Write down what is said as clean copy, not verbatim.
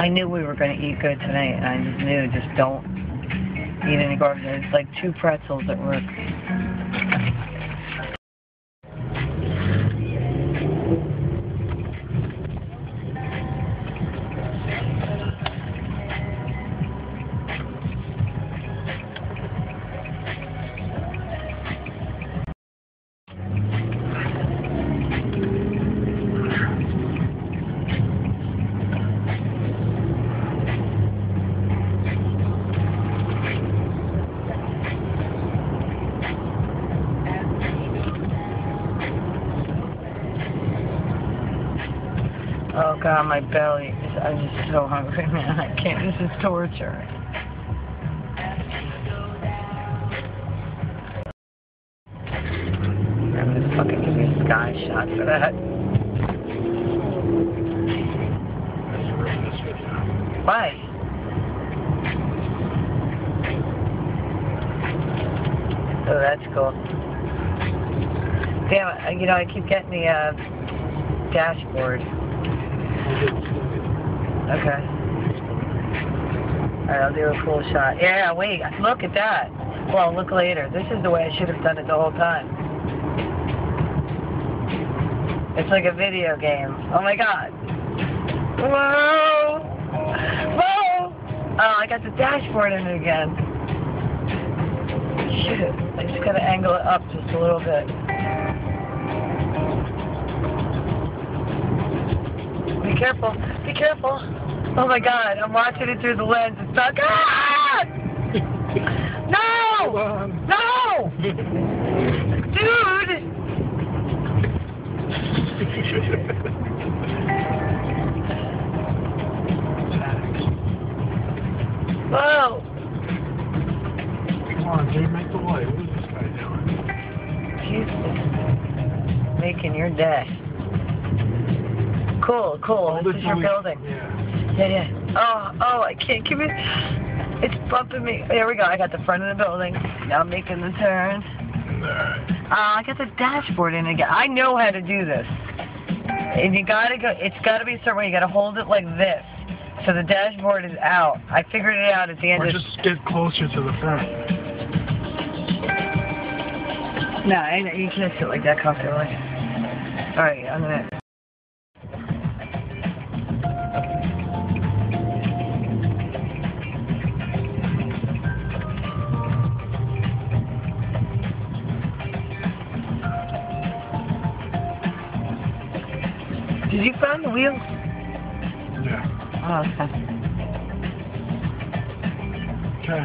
I knew we were going to eat good tonight, and I just knew, just don't eat any garbage. It's like 2 pretzels at work. Oh God, my belly. I'm just so hungry, man. I can't. This is torture. I'm gonna fucking give me a sky shot for that. Why? Oh, that's cool. Damn, you know, I keep getting the dashboard. Okay. Alright, I'll do a cool shot. Yeah, wait, look at that. Well, look later. This is the way I should have done it the whole time. It's like a video game. Oh my God. Whoa! Whoa! Oh, I got the dashboard in it again. Shit. I just gotta angle it up just a little bit. Be careful. Be careful. Oh my God, I'm watching it through the lens. It's not. Ah! No! No! Dude! Whoa! Come on, dude, make the light. What is this guy doing? Jesus. Making your day. Cool, cool. This is your building. Yeah. Oh, I can't keep it. It's bumping me. There we go. I got the front of the building. Now I'm making the turn. I got the dashboard in again. I know how to do this. And you gotta go. It's gotta be a certain way. You gotta hold it like this, so the dashboard is out. I figured it out at the end. Or just get closer to the front. No, you can't sit like that comfortably. All right, I'm gonna. Did you find the wheel? Yeah. Oh, okay. Okay.